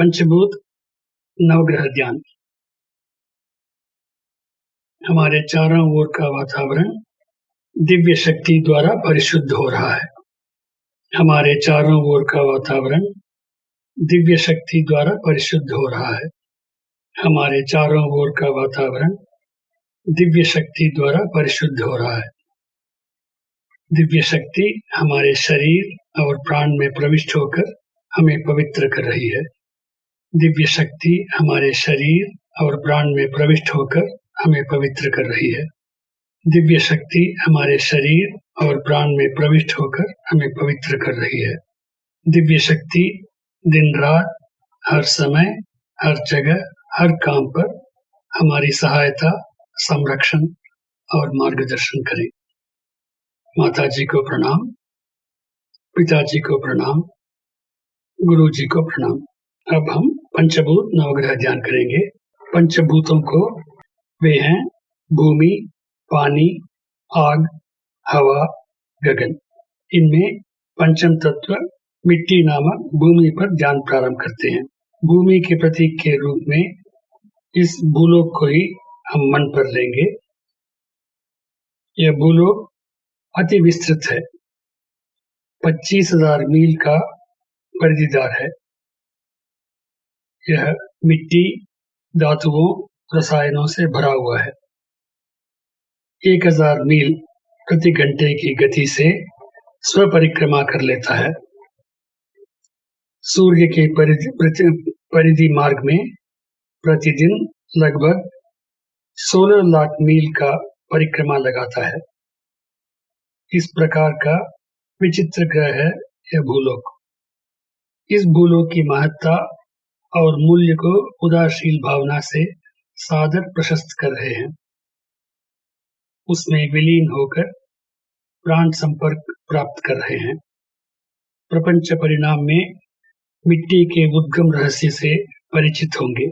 पंचभूत नवग्रह ध्यान। हमारे चारों ओर का वातावरण दिव्य शक्ति द्वारा परिशुद्ध हो रहा है। हमारे चारों ओर का वातावरण दिव्य शक्ति द्वारा परिशुद्ध हो रहा है। हमारे चारों ओर का वातावरण दिव्य शक्ति द्वारा परिशुद्ध हो रहा है। दिव्य शक्ति हमारे शरीर और प्राण में प्रविष्ट होकर हमें पवित्र कर रही है। दिव्य शक्ति हमारे शरीर और प्राण में प्रविष्ट होकर हमें पवित्र कर रही है। दिव्य शक्ति हमारे शरीर और प्राण में प्रविष्ट होकर हमें पवित्र कर रही है। दिव्य शक्ति दिन रात, हर समय, हर जगह, हर काम पर हमारी सहायता, संरक्षण और मार्गदर्शन करे। माता जी को प्रणाम, पिताजी को प्रणाम, गुरु जी को प्रणाम। अब हम पंचभूत नवग्रह ध्यान करेंगे। पंचभूतों को वे हैं भूमि, पानी, आग, हवा, गगन। इनमें पंचम तत्व मिट्टी नामक भूमि पर ध्यान प्रारंभ करते हैं। भूमि के प्रतीक के रूप में इस भूलोक को ही हम मन पर लेंगे। यह भूलोक अति विस्तृत है, 25,000 मील का परिधिदार है। यह मिट्टी, धातुओं, रसायनों से भरा हुआ है। 1000 मील प्रति घंटे की गति से स्वपरिक्रमा कर लेता है। सूर्य के परिधि मार्ग में प्रतिदिन लगभग 16 लाख मील का परिक्रमा लगाता है। इस प्रकार का विचित्र ग्रह है यह भूलोक। इस भूलोक की महत्ता और मूल्य को उदारशील भावना से सादर प्रशस्त कर रहे हैं। उसमें विलीन होकर प्राण संपर्क प्राप्त कर रहे हैं। प्रपंच परिणाम में मिट्टी के उद्गम रहस्य से परिचित होंगे।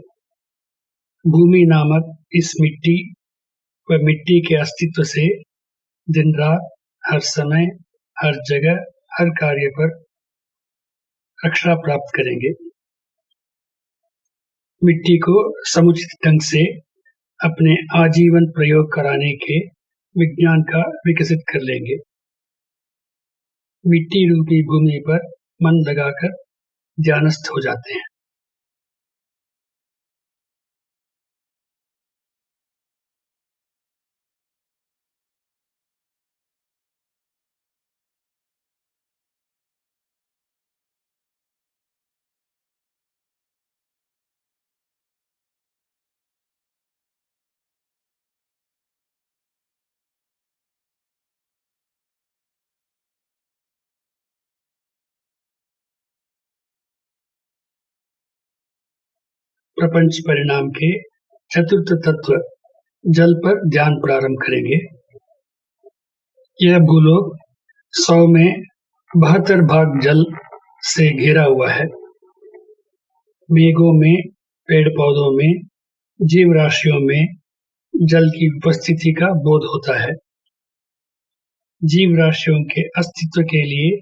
भूमि नामक इस मिट्टी व मिट्टी के अस्तित्व से दिन रात, हर समय, हर जगह, हर कार्य पर रक्षा प्राप्त करेंगे। मिट्टी को समुचित ढंग से अपने आजीवन प्रयोग कराने के विज्ञान का विकसित कर लेंगे। मिट्टी रूपी भूमि पर मन लगाकर ध्यानस्थ हो जाते हैं। प्रपंच परिणाम के चतुर्थ तत्व जल पर ध्यान प्रारंभ करेंगे। यह भूलोक 100 में 72 भाग जल से घिरा हुआ है। मेघों में, पेड़ पौधों में, जीव राशियों में जल की उपस्थिति का बोध होता है। जीव राशियों के अस्तित्व के लिए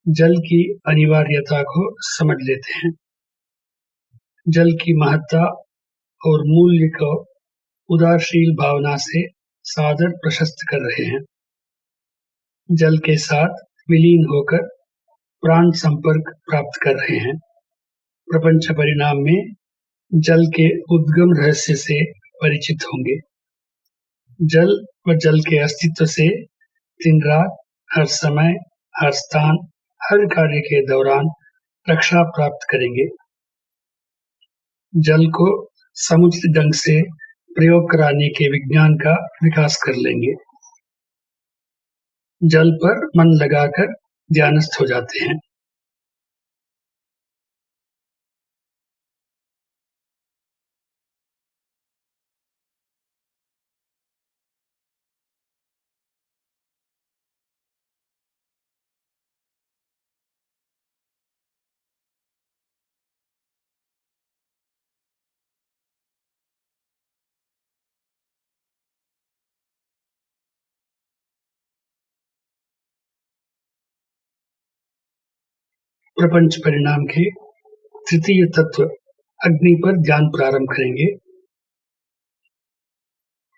जल की अनिवार्यता को समझ लेते हैं। जल की महत्ता और मूल्य को उदारशील भावना से सादर प्रशस्त कर रहे हैं। जल के साथ विलीन होकर प्राण संपर्क प्राप्त कर रहे हैं। प्रपंच परिणाम में जल के उद्गम रहस्य से परिचित होंगे। जल व जल के अस्तित्व से दिन रात, हर समय, हर स्थान, हर कार्य के दौरान रक्षा प्राप्त करेंगे। जल को समुचित ढंग से प्रयोग कराने के विज्ञान का विकास कर लेंगे। जल पर मन लगाकर ध्यानस्थ हो जाते हैं। प्रपंच परिणाम के तृतीय तत्व अग्नि पर ध्यान प्रारंभ करेंगे।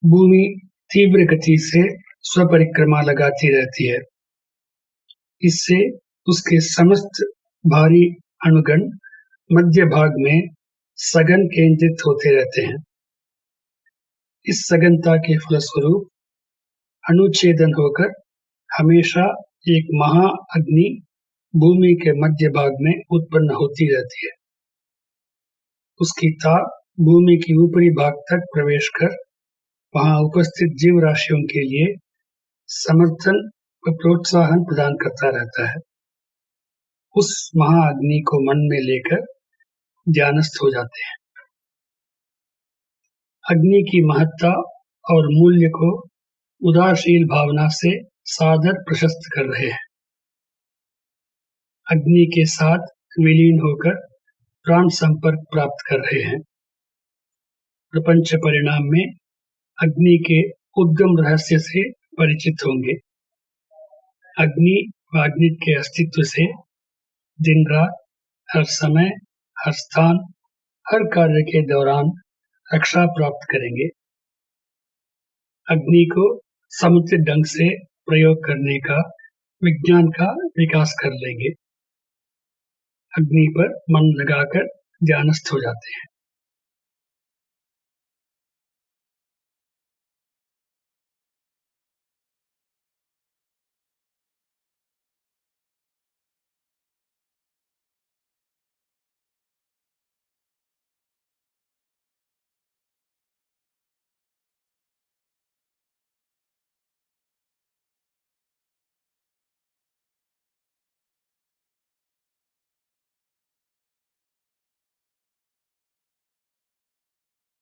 भूमि तीव्र गति से स्वपरिक्रमा लगाती रहती है। इससे उसके समस्त भारी अणुगण मध्य भाग में सघन केंद्रित होते रहते हैं। इस सघनता के फलस्वरूप अणुछेदन होकर हमेशा एक महाअग्नि भूमि के मध्य भाग में उत्पन्न होती रहती है। उसकी ताप भूमि की ऊपरी भाग तक प्रवेश कर वहां उपस्थित जीव राशियों के लिए समर्थन व प्रोत्साहन प्रदान करता रहता है। उस महाअग्नि को मन में लेकर ध्यानस्थ हो जाते हैं। अग्नि की महत्ता और मूल्य को उदारशील भावना से सादर प्रशस्त कर रहे हैं। अग्नि के साथ विलीन होकर प्राण संपर्क प्राप्त कर रहे हैं। प्रपंच परिणाम में अग्नि के उद्गम रहस्य से परिचित होंगे। अग्नि व अग्नि के अस्तित्व से दिन रात, हर समय, हर स्थान, हर कार्य के दौरान रक्षा प्राप्त करेंगे। अग्नि को समुचित ढंग से प्रयोग करने का विज्ञान का विकास कर लेंगे। अग्नि पर मन लगाकर ध्यानस्थ हो जाते हैं।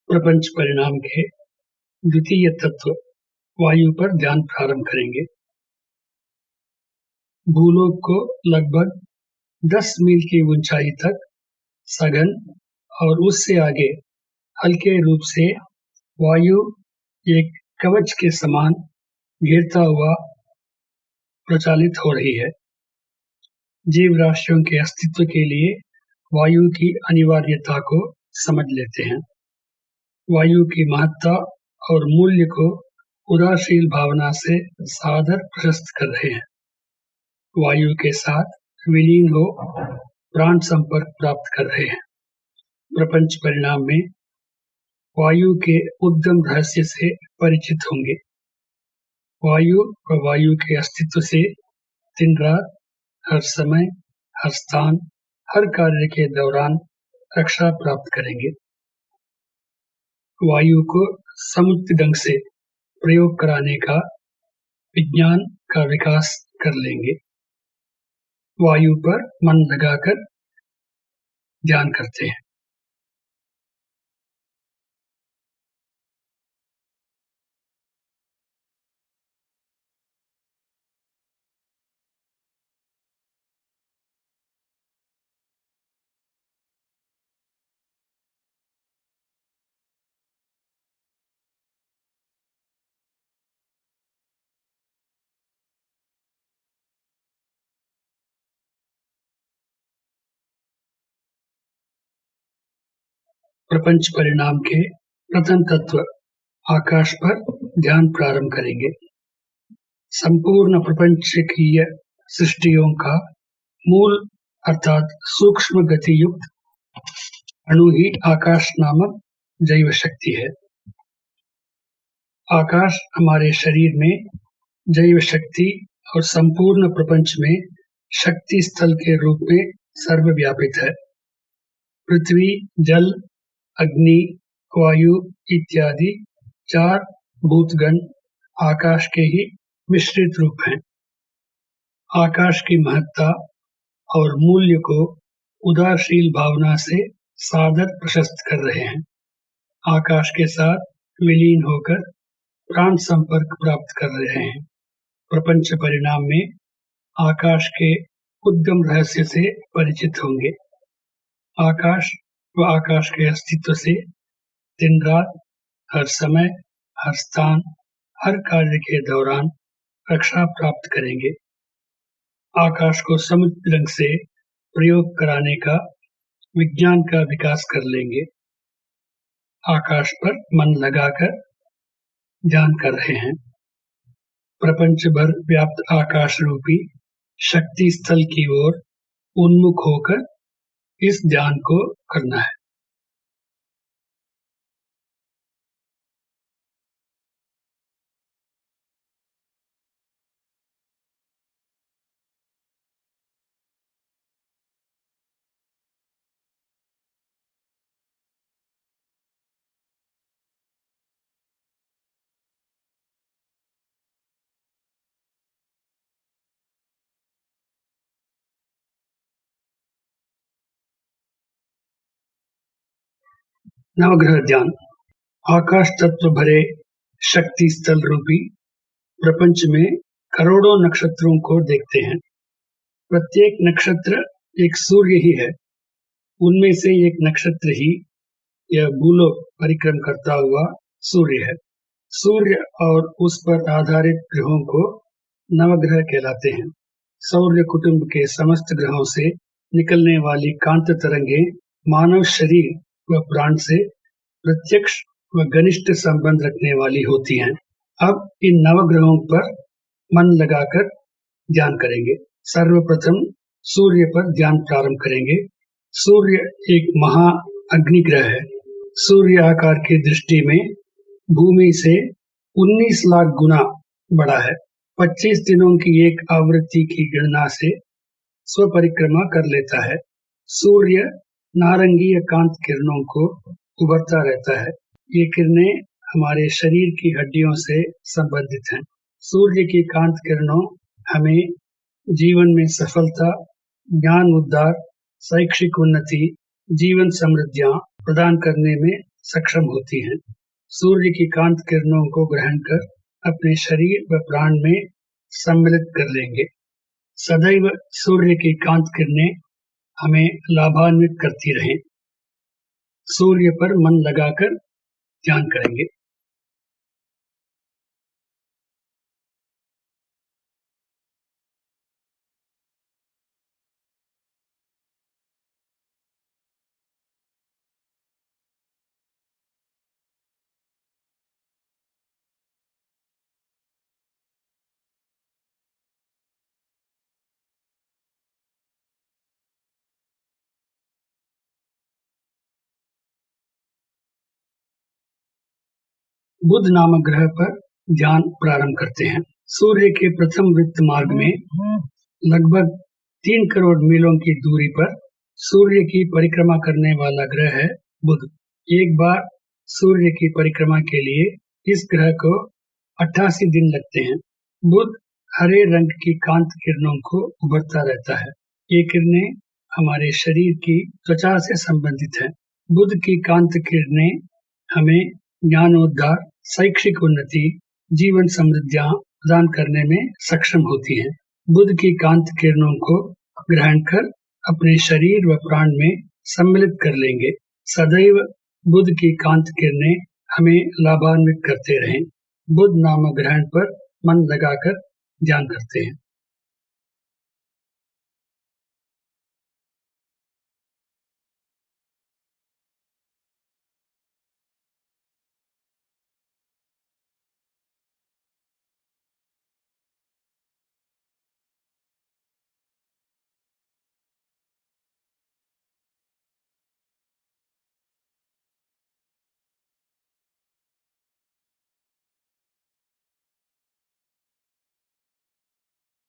प्रपंच परिणाम के द्वितीय तत्व वायु पर ध्यान प्रारंभ करेंगे। भूलोक को लगभग 10 मील की ऊंचाई तक सघन और उससे आगे हल्के रूप से वायु एक कवच के समान घेरता हुआ प्रचालित हो रही है। जीव राशियों के अस्तित्व के लिए वायु की अनिवार्यता को समझ लेते हैं। वायु की महत्ता और मूल्य को उदारशील भावना से सादर प्रशस्त कर रहे हैं। वायु के साथ विलीन हो प्राण संपर्क प्राप्त कर रहे हैं। प्रपंच परिणाम में वायु के उद्गम रहस्य से परिचित होंगे। वायु व वायु के अस्तित्व से दिन रात, हर समय, हर स्थान, हर कार्य के दौरान रक्षा प्राप्त करेंगे। वायु को समुचित ढंग से प्रयोग कराने का विज्ञान का विकास कर लेंगे। वायु पर मन लगाकर ध्यान करते हैं। प्रपंच परिणाम के प्रथम तत्व आकाश पर ध्यान प्रारंभ करेंगे। संपूर्ण प्रपंचकीय सृष्टियों का मूल अर्थात सूक्ष्म गति युक्त अणु ही आकाश नामक जैव शक्ति है। आकाश हमारे शरीर में जैव शक्ति और संपूर्ण प्रपंच में शक्ति स्थल के रूप में सर्वव्यापित है। पृथ्वी, जल, अग्नि, वायु इत्यादि 4 भूतगण आकाश के ही मिश्रित रूप हैं। आकाश की महत्ता और मूल्य को उदारशील भावना से सादर प्रशस्त कर रहे हैं। आकाश के साथ विलीन होकर प्राण संपर्क प्राप्त कर रहे हैं। प्रपंच परिणाम में आकाश के उद्गम रहस्य से परिचित होंगे। आकाश व आकाश के अस्तित्व से दिन रात, हर समय, हर स्थान, हर कार्य के दौरान रक्षा प्राप्त करेंगे। आकाश को समुचित ढंग से प्रयोग कराने का विज्ञान का विकास कर लेंगे। आकाश पर मन लगाकर ध्यान कर रहे हैं। प्रपंच भर व्याप्त आकाश रूपी शक्ति स्थल की ओर उन्मुख होकर इस ध्यान को करना है। नवग्रह ध्यान। आकाश तत्व भरे शक्ति स्थल रूपी प्रपंच में करोड़ों नक्षत्रों को देखते हैं। प्रत्येक नक्षत्र एक सूर्य ही है। उनमें से एक नक्षत्र ही यह भूलोक परिक्रम करता हुआ सूर्य है। सूर्य और उस पर आधारित ग्रहों को नवग्रह कहलाते हैं। सौर्य कुटुंब के समस्त ग्रहों से निकलने वाली कांत तरंगें मानव शरीर व प्राण से प्रत्यक्ष व घनिष्ठ संबंध रखने वाली होती हैं। अब इन नवग्रहों पर मन लगाकर ध्यान करेंगे। सर्वप्रथम सूर्य पर ध्यान प्रारंभ करेंगे। सूर्य एक महा अग्निग्रह है। सूर्य आकार की दृष्टि में भूमि से 19 लाख गुना बड़ा है। 25 दिनों की एक आवृत्ति की गणना से स्वपरिक्रमा कर लेता है। सूर्य नारंगी कांत किरणों को उभरता रहता है। ये किरणें हमारे शरीर की हड्डियों से संबंधित हैं। सूर्य की कांत किरणों हमें जीवन में सफलता, ज्ञान उद्धार, शैक्षिक उन्नति, जीवन समृद्धियां प्रदान करने में सक्षम होती हैं। सूर्य की कांत किरणों को ग्रहण कर अपने शरीर व प्राण में सम्मिलित कर लेंगे। सदैव सूर्य की कांत किरणें हमें लाभान्वित करती रहें। सूर्य पर मन लगाकर ध्यान करेंगे। बुध नामक ग्रह पर ध्यान प्रारंभ करते हैं। सूर्य के प्रथम वृत्त मार्ग में लगभग 3 करोड़ मीलों की दूरी पर सूर्य की परिक्रमा करने वाला ग्रह है बुध। एक बार सूर्य की परिक्रमा के लिए इस ग्रह को 88 दिन लगते हैं। बुध हरे रंग की कांत किरणों को उभरता रहता है। ये किरणें हमारे शरीर की त्वचा से संबंधित हैं। बुध की कांत किरणें हमें ज्ञानोद्धार, शैक्षिक उन्नति, जीवन समृद्धियां प्रदान करने में सक्षम होती हैं। बुध की कांत किरणों को ग्रहण कर अपने शरीर व प्राण में सम्मिलित कर लेंगे। सदैव बुध की कांत किरणें हमें लाभान्वित करते रहें। बुध नामक ग्रहण पर मन लगाकर ध्यान करते हैं।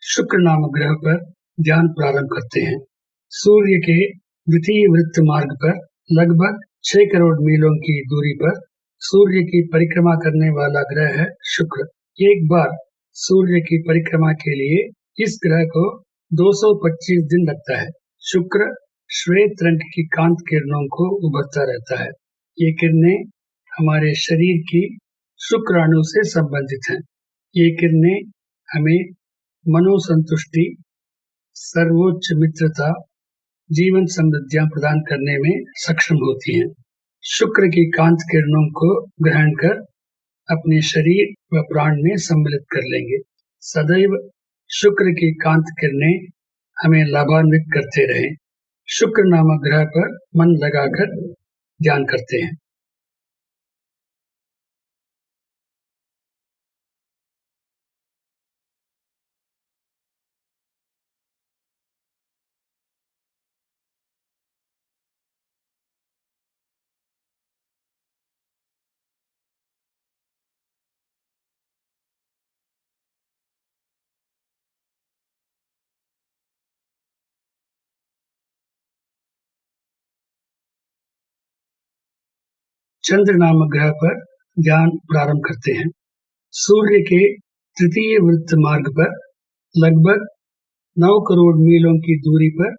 शुक्र नामक ग्रह पर ध्यान प्रारंभ करते हैं। सूर्य के द्वितीय वृत्त मार्ग पर लगभग 6 करोड़ मीलों की दूरी पर सूर्य की परिक्रमा करने वाला ग्रह है शुक्र। एक बार सूर्य की परिक्रमा के लिए इस ग्रह को 225 दिन लगता है। शुक्र श्वेत रंग की कांत किरणों को उभरता रहता है। ये किरणें हमारे शरीर की शुक्राणु से संबंधित हैं। ये किरणें हमें मनोसंतुष्टि, सर्वोच्च मित्रता, जीवन समृद्धियां प्रदान करने में सक्षम होती हैं। शुक्र की कांत किरणों को ग्रहण कर अपने शरीर व प्राण में सम्मिलित कर लेंगे। सदैव शुक्र की कांत किरणें हमें लाभान्वित करते रहें। शुक्र नामक ग्रह पर मन लगाकर ध्यान करते हैं। चंद्र नामक ग्रह पर ध्यान प्रारंभ करते हैं। सूर्य के तृतीय वृत्त मार्ग पर लगभग 9 करोड़ मीलों की दूरी पर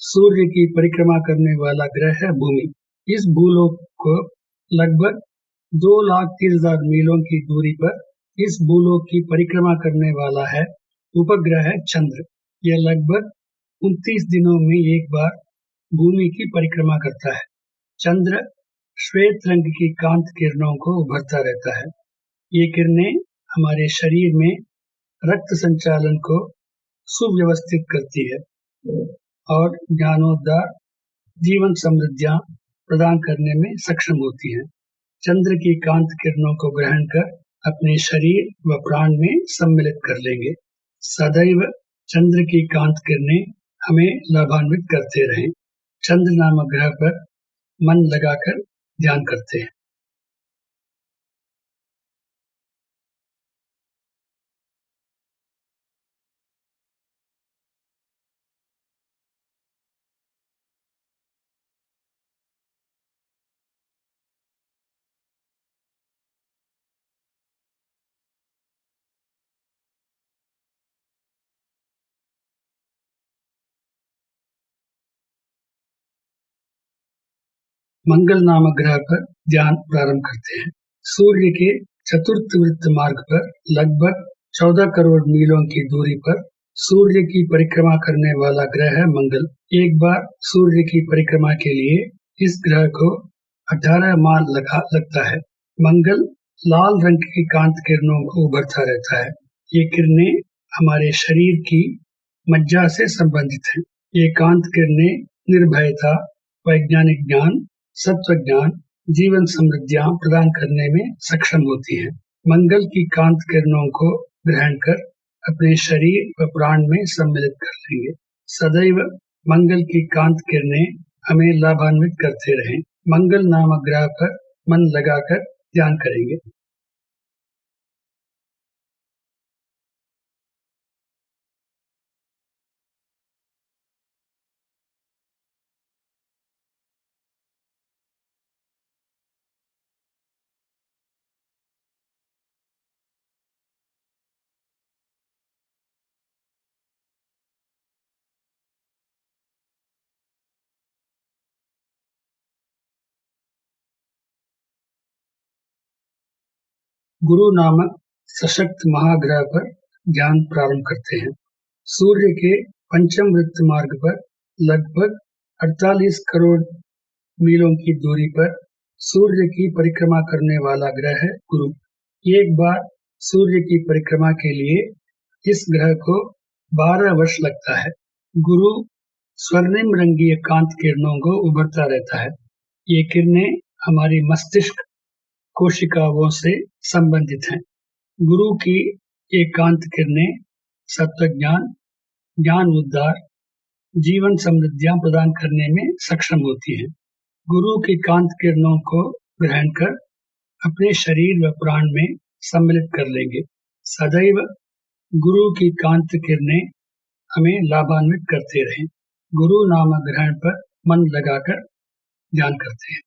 सूर्य की परिक्रमा करने वाला ग्रह है भूमि। इस भूलोक को लगभग 2,30,000 मीलों की दूरी पर इस भूलोक की परिक्रमा करने वाला है उपग्रह है चंद्र। यह लगभग 29 दिनों में एक बार भूमि की परिक्रमा करता है। चंद्र श्वेत रंग की कांत किरणों को उभरता रहता है। ये किरणें हमारे शरीर में रक्त संचालन को सुव्यवस्थित करती है और ज्ञानोद्धार, जीवन समृद्धियां प्रदान करने में सक्षम होती हैं। चंद्र की कांत किरणों को ग्रहण कर अपने शरीर व प्राण में सम्मिलित कर लेंगे। सदैव चंद्र की कांत किरणें हमें लाभान्वित करते रहें। चंद्र नामक ग्रह पर मन लगाकर ध्यान करते हैं। मंगल नामक ग्रह पर ध्यान प्रारंभ करते हैं। सूर्य के चतुर्थ वृत्त मार्ग पर लगभग 14 करोड़ मीलों की दूरी पर सूर्य की परिक्रमा करने वाला ग्रह है मंगल। एक बार सूर्य की परिक्रमा के लिए इस ग्रह को 18 माह लगता है। मंगल लाल रंग की कांत किरणों को उभरता रहता है। ये किरणें हमारे शरीर की मज्जा से संबंधित हैं। ये कांत किरणें निर्भयता, वैज्ञानिक ज्ञान, सत्व ज्ञान, जीवन समृद्धियां प्रदान करने में सक्षम होती हैं। मंगल की कांत किरणों को ग्रहण कर अपने शरीर व प्राण में सम्मिलित कर लेंगे। सदैव मंगल की कांत किरणें हमें लाभान्वित करते रहें। मंगल नामक ग्रह पर मन लगाकर ध्यान करेंगे। गुरु नामक सशक्त महाग्रह पर ध्यान प्रारंभ करते हैं। सूर्य के पंचम वृत्त मार्ग पर लगभग 48 करोड़ मीलों की दूरी पर सूर्य की परिक्रमा करने वाला ग्रह है गुरु। एक बार सूर्य की परिक्रमा के लिए इस ग्रह को 12 वर्ष लगता है। गुरु स्वर्णिम रंगीय कांत किरणों को उभरता रहता है। ये किरणें हमारी मस्तिष्क कोशिकाओं से संबंधित हैं। गुरु की एकांत किरणें सत्व ज्ञान, ज्ञान उद्धार, जीवन समृद्धियां प्रदान करने में सक्षम होती हैं। गुरु की कांत किरणों को ग्रहण कर अपने शरीर व प्राण में सम्मिलित कर लेंगे। सदैव गुरु की कांत किरणें हमें लाभान्वित करते रहें। गुरु नामक ग्रहण पर मन लगाकर ध्यान करते हैं।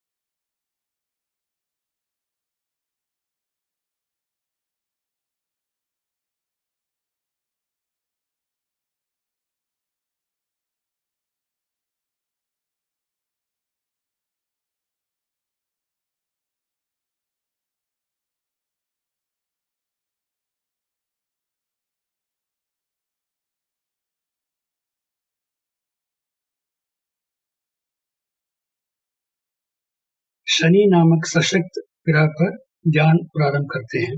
शनि नामक सशक्त ग्रह पर ध्यान प्रारंभ करते हैं।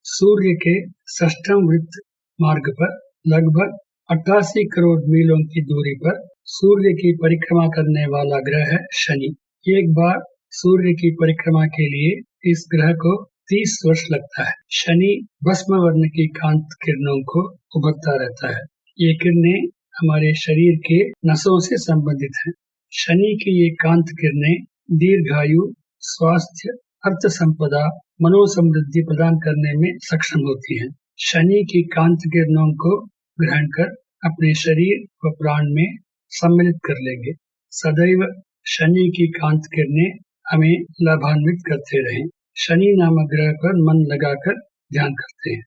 सूर्य के षष्ठम वृत्त मार्ग पर लगभग 88 करोड़ मीलों की दूरी पर सूर्य की परिक्रमा करने वाला ग्रह है शनि। एक बार सूर्य की परिक्रमा के लिए इस ग्रह को 30 वर्ष लगता है। शनि भस्म वर्ण की कांत किरणों को उभरता रहता है। ये किरणें हमारे शरीर के नसों से संबंधित हैं। शनि की ये कांत किरणें दीर्घायु, स्वास्थ्य, अर्थ संपदा, मनोसमृद्धि प्रदान करने में सक्षम होती हैं। शनि की कांत किरणों को ग्रहण कर अपने शरीर व प्राण में सम्मिलित कर लेंगे। सदैव शनि की कांत किरणें हमें लाभान्वित करते रहें। शनि नामक ग्रह पर मन लगाकर ध्यान करते हैं।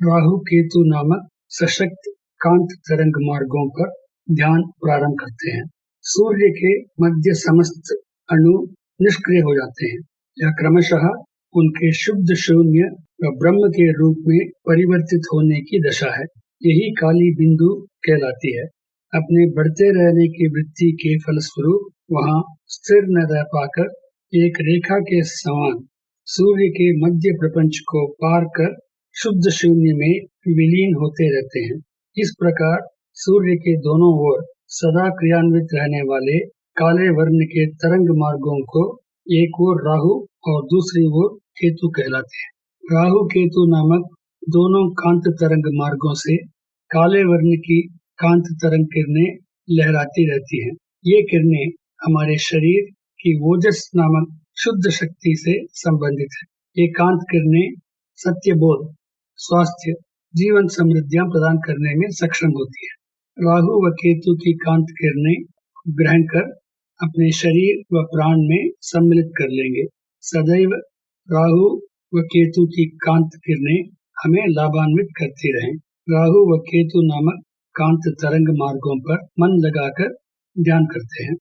राहु केतु नामक सशक्त कांत तरंग मार्गों पर ध्यान प्रारंभ करते हैं। सूर्य के मध्य समस्त अणु निष्क्रिय हो जाते हैं। यह क्रमशः उनके शुद्ध शून्य व ब्रह्म के रूप में परिवर्तित होने की दशा है। यही काली बिंदु कहलाती है। अपने बढ़ते रहने की वृत्ति के फलस्वरूप वहां स्थिर न रह पाकर एक रेखा के समान सूर्य के मध्य प्रपंच को पार कर शुद्ध शून्य में विलीन होते रहते हैं। इस प्रकार सूर्य के दोनों ओर सदा क्रियान्वित रहने वाले काले वर्ण के तरंग मार्गों को एक ओर राहु और दूसरी ओर केतु कहलाते हैं। राहु केतु नामक दोनों कांत तरंग मार्गों से काले वर्ण की कांत तरंग किरणें लहराती रहती हैं। ये किरणें हमारे शरीर की ओजस नामक शुद्ध शक्ति से संबंधित है। ये कांत किरणें सत्यबोध, स्वास्थ्य, जीवन समृद्धियां प्रदान करने में सक्षम होती है। राहु व केतु की कांत किरणें ग्रहण कर अपने शरीर व प्राण में सम्मिलित कर लेंगे। सदैव राहु व केतु की कांत किरणें हमें लाभान्वित करती रहें। राहु व केतु नामक कांत तरंग मार्गों पर मन लगाकर ध्यान करते हैं।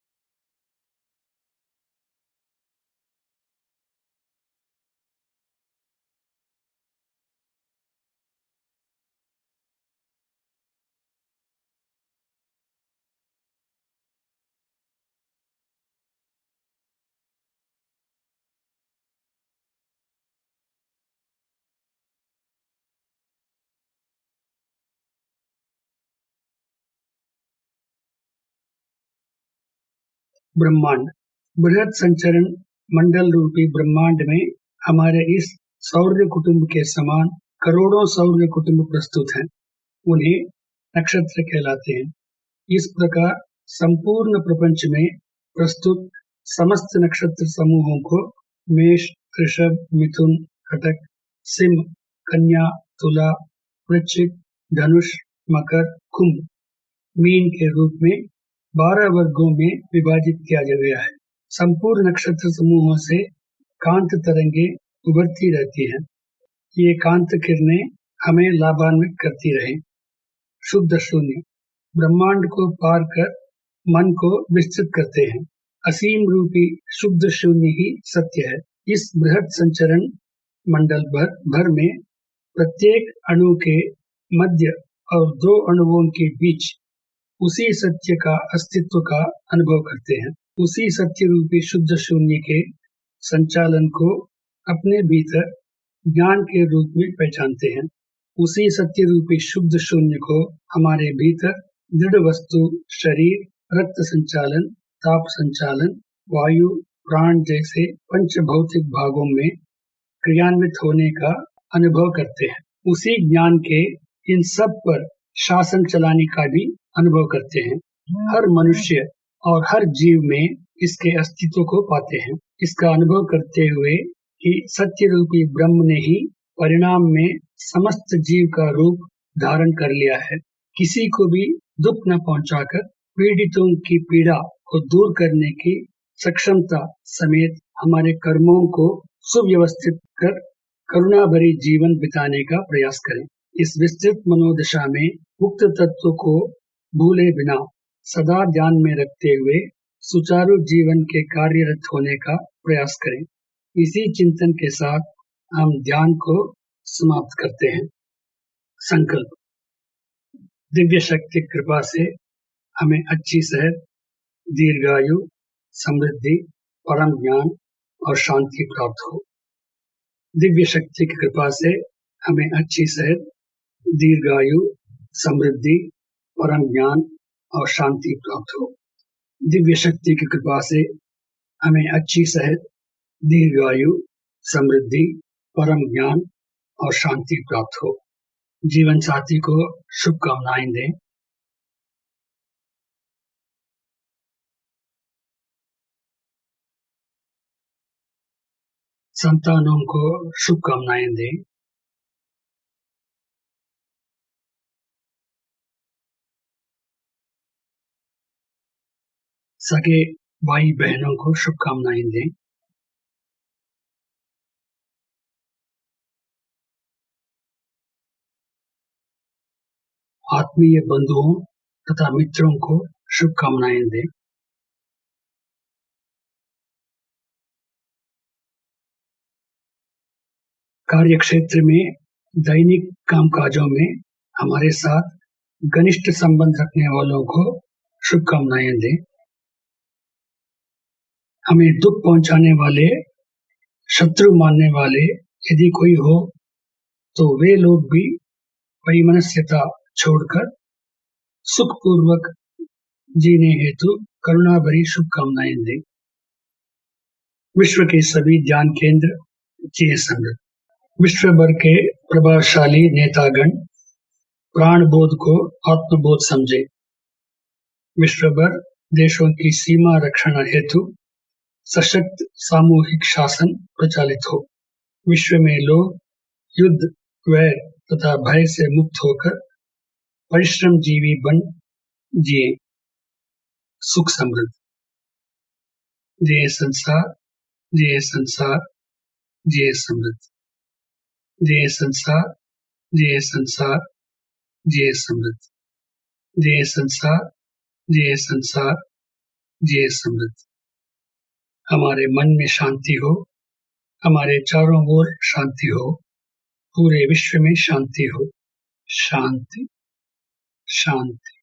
ब्रह्मांड, बृहद संचरण मंडल रूपी ब्रह्मांड में हमारे इस सौर्य कुटुंब के समान करोड़ों सौर्य कुटुंब प्रस्तुत हैं। उन्हें नक्षत्र कहलाते हैं। इस प्रकार संपूर्ण प्रपंच में प्रस्तुत समस्त नक्षत्र समूहों को मेष, वृषभ, मिथुन, कटक, सिंह, कन्या, तुला, वृश्चिक, धनुष, मकर, कुंभ, मीन के रूप में 12 वर्गों में विभाजित किया गया है। संपूर्ण नक्षत्र समूहों से कांत तरंगे उभरती रहती हैं। ये कांत किरणें हमें लाभान्वित करती रहें। शुद्ध शून्य, ब्रह्मांड को पार कर मन को विस्तृत करते हैं। असीम रूपी शुद्ध शून्य ही सत्य है। इस बृहद संचरण मंडल भर में प्रत्येक अणु के मध्य और 2 अणुओं के बीच उसी सत्य का अस्तित्व का अनुभव करते हैं। उसी सत्य रूपी शुद्ध शून्य के संचालन को अपने भीतर ज्ञान के रूप में पहचानते हैं। उसी सत्य रूपी शुद्ध शून्य को हमारे भीतर दृढ़ वस्तु, शरीर, रक्त संचालन, ताप संचालन, वायु, प्राण जैसे पंच भौतिक भागों में क्रियान्वित होने का अनुभव करते हैं। उसी ज्ञान के इन सब पर शासन चलाने का भी अनुभव करते हैं। हर मनुष्य और हर जीव में इसके अस्तित्व को पाते हैं। इसका अनुभव करते हुए कि सत्य रूपी ब्रह्म ने ही परिणाम में समस्त जीव का रूप धारण कर लिया है। किसी को भी दुख न पहुंचाकर पीड़ितों की पीड़ा को दूर करने की सक्षमता समेत हमारे कर्मों को सुव्यवस्थित कर करुणा भरी जीवन बिताने का प्रयास करें। इस विस्तृत मनोदशा में मुक्त तत्व को भूले बिना सदा ध्यान में रखते हुए सुचारू जीवन के कार्यरत होने का प्रयास करें। इसी चिंतन के साथ हम ध्यान को समाप्त करते हैं। संकल्प। दिव्य शक्ति की कृपा से हमें अच्छी सेहत, दीर्घायु, समृद्धि, परम ज्ञान और शांति प्राप्त हो। दिव्य शक्ति की कृपा से हमें अच्छी सेहत, दीर्घायु, समृद्धि, परम ज्ञान और शांति प्राप्त हो। दिव्य शक्ति की कृपा से हमें अच्छी सेहत, दीर्घायु, समृद्धि, परम ज्ञान और शांति प्राप्त हो। जीवन साथी को शुभकामनाएं दें। संतानों को शुभकामनाएं दें। सगे भाई बहनों को शुभकामनाएं दें। आत्मीय बंधुओं तथा मित्रों को शुभकामनाएं दें। कार्यक्षेत्र में दैनिक कामकाजों में हमारे साथ घनिष्ठ संबंध रखने वालों को शुभकामनाएं दें। हमें दुख पहुंचाने वाले, शत्रु मानने वाले यदि कोई हो तो वे लोग भी वैमनस्यता छोड़कर सुखपूर्वक जीने हेतु करुणा भरी शुभकामनाएं दें। विश्व के सभी ध्यान केंद्र जिए समृद्ध। विश्व भर के प्रभावशाली नेतागण प्राण बोध को आत्मबोध समझे। विश्व भर देशों की सीमा रक्षण हेतु सशक्त सामूहिक शासन प्रचालित हो। विश्व में लोग युद्ध, वैर तथा भय से मुक्त होकर परिश्रम जीवी बन जिए सुख समृद्ध। जिए संसार, जिए संसार, जिए समृद्ध। जिए संसार, जिए संसार, जिए समृद्ध। जिए संसार, जिए संसार, जिए समृद्ध। हमारे मन में शांति हो, हमारे चारों ओर शांति हो, पूरे विश्व में शांति हो। शांति, शांति,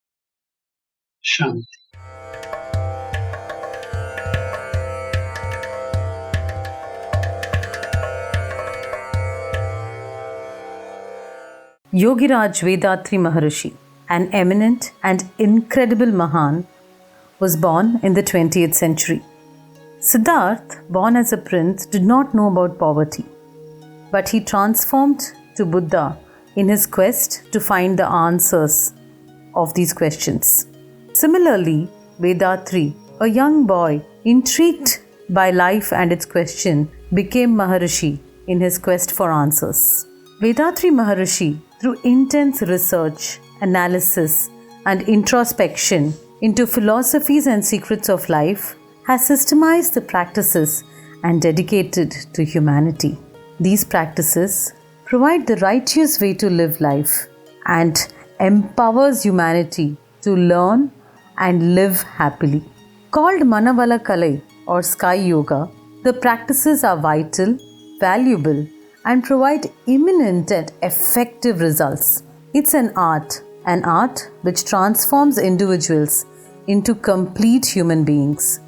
शांति। Yogiraj Vethathiri Maharishi, an eminent and incredible Mahan, was born in the 20th century. Siddhartha, born as a prince, did not know about poverty, but he transformed to Buddha in his quest to find the answers of these questions. Similarly, Vethathiri, a young boy intrigued by life and its question, became Maharishi in his quest for answers. Vethathiri Maharishi, through intense research, analysis, and introspection into philosophies and secrets of life, has systemized the practices and dedicated to humanity. These practices provide the righteous way to live life and empowers humanity to learn and live happily. Called Manavala Kalai or Sky Yoga, the practices are vital, valuable, and provide imminent and effective results. It's an art which transforms individuals into complete human beings.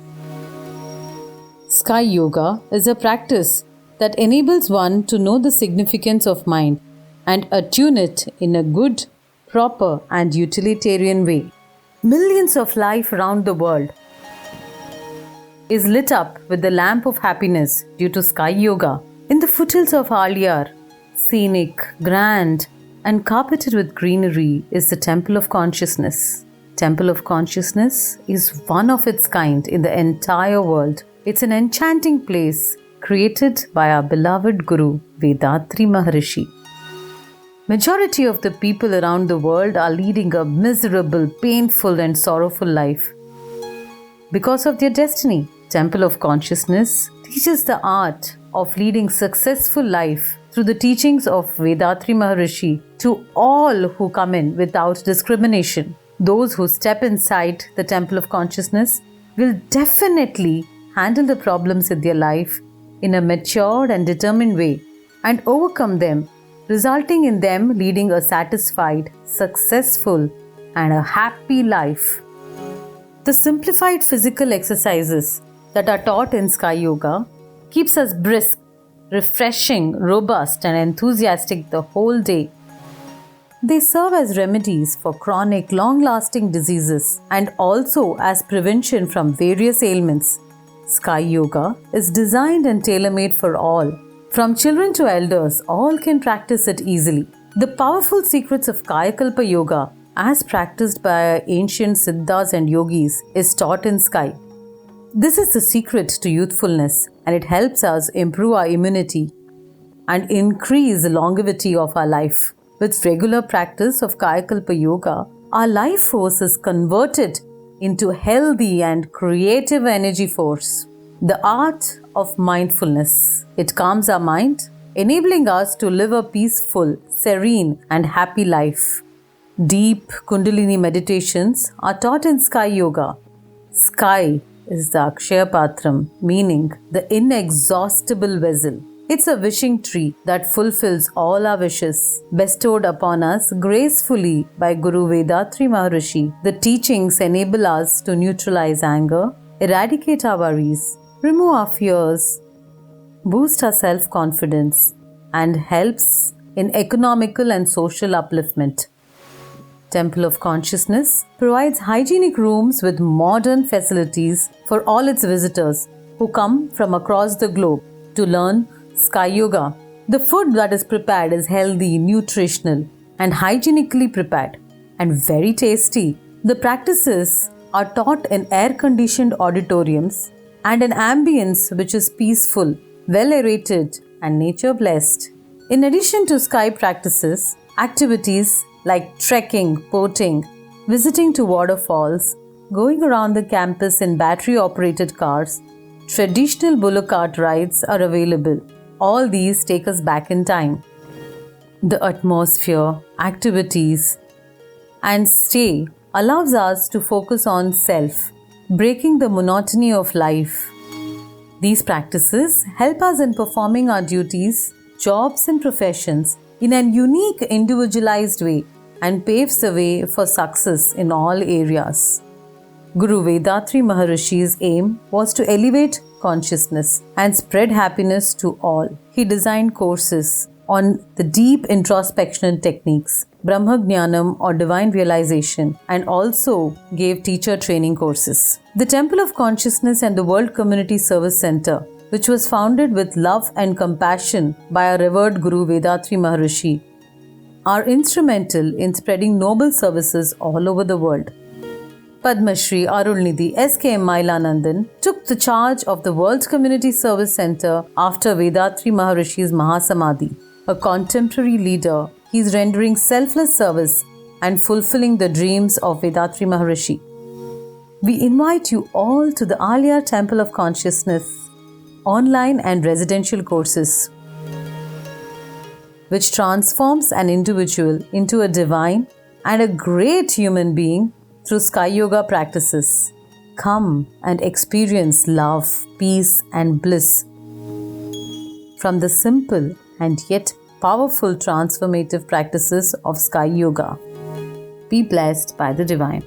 Sky Yoga is a practice that enables one to know the significance of mind and attune it in a good, proper, and utilitarian way. Millions of life around the world is lit up with the lamp of happiness due to Sky Yoga. In the foothills of Aliyar, scenic, grand, and carpeted with greenery is the Temple of Consciousness. Temple of Consciousness is one of its kind in the entire world. It's an enchanting place created by our beloved Guru, Vethathiri Maharishi. Majority of the people around the world are leading a miserable, painful, and sorrowful life because of their destiny. Temple of Consciousness teaches the art of leading successful life through the teachings of Vethathiri Maharishi to all who come in without discrimination. Those who step inside the temple of consciousness will definitely handle the problems in their life in a matured and determined way and overcome them, resulting in them leading a satisfied, successful, and a happy life. The simplified physical exercises that are taught in Sky Yoga keeps us brisk, refreshing, robust, and enthusiastic the whole day. They serve as remedies for chronic, long-lasting diseases and also as prevention from various ailments. Sky Yoga is designed and tailor-made for all. From children to elders, all can practice it easily. The powerful secrets of Kayakalpa Yoga, as practiced by ancient Siddhas and Yogis, is taught in Sky. This is the secret to youthfulness, and it helps us improve our immunity and increase the longevity of our life. With regular practice of Kayakalpa Yoga, our life force is converted into healthy and creative energy force. The art of mindfulness. It calms our mind, enabling us to live a peaceful, serene, and happy life. Deep Kundalini meditations are taught in Sky Yoga. Sky is the Akshaya Patram, meaning the inexhaustible vessel. It's a wishing tree that fulfills all our wishes, bestowed upon us gracefully by Guru Vedatri Maharishi. The teachings enable us to neutralize anger, eradicate our worries, remove our fears, boost our self-confidence, and helps in economical and social upliftment. Temple of Consciousness provides hygienic rooms with modern facilities for all its visitors who come from across the globe to learn Sky Yoga. The food that is prepared is healthy, nutritional, and hygienically prepared, and very tasty. The practices are taught in air-conditioned auditoriums and an ambience which is peaceful, well-aerated, and nature-blessed. In addition to Sky practices, activities like trekking, boating, visiting to waterfalls, going around the campus in battery-operated cars, traditional bullock cart rides are available. All these take us back in time. The atmosphere, activities, and stay allows us to focus on self, breaking the monotony of life. These practices help us in performing our duties, jobs, and professions in an unique, individualized way and paves the way for success in all areas. Guru Vedatri Maharishi's aim was to elevate consciousness and spread happiness to all. He designed courses on the deep introspection techniques, Brahma Jnanam or divine realization, and also gave teacher training courses. The Temple of Consciousness and the World Community Service Center, which was founded with love and compassion by our revered Guru Vedatri Maharishi, are instrumental in spreading noble services all over the world. Padma Shri Arulnidhi S.K.M. Mailanandan took the charge of the World Community Service Center after Vedatri Maharishi's Mahasamadhi. A contemporary leader, he is rendering selfless service and fulfilling the dreams of Vedatri Maharishi. We invite you all to the Alia Temple of Consciousness online and residential courses, which transforms an individual into a divine and a great human being through Sky Yoga practices. Come and experience love, peace, and bliss from the simple and yet powerful transformative practices of Sky Yoga. Be blessed by the Divine.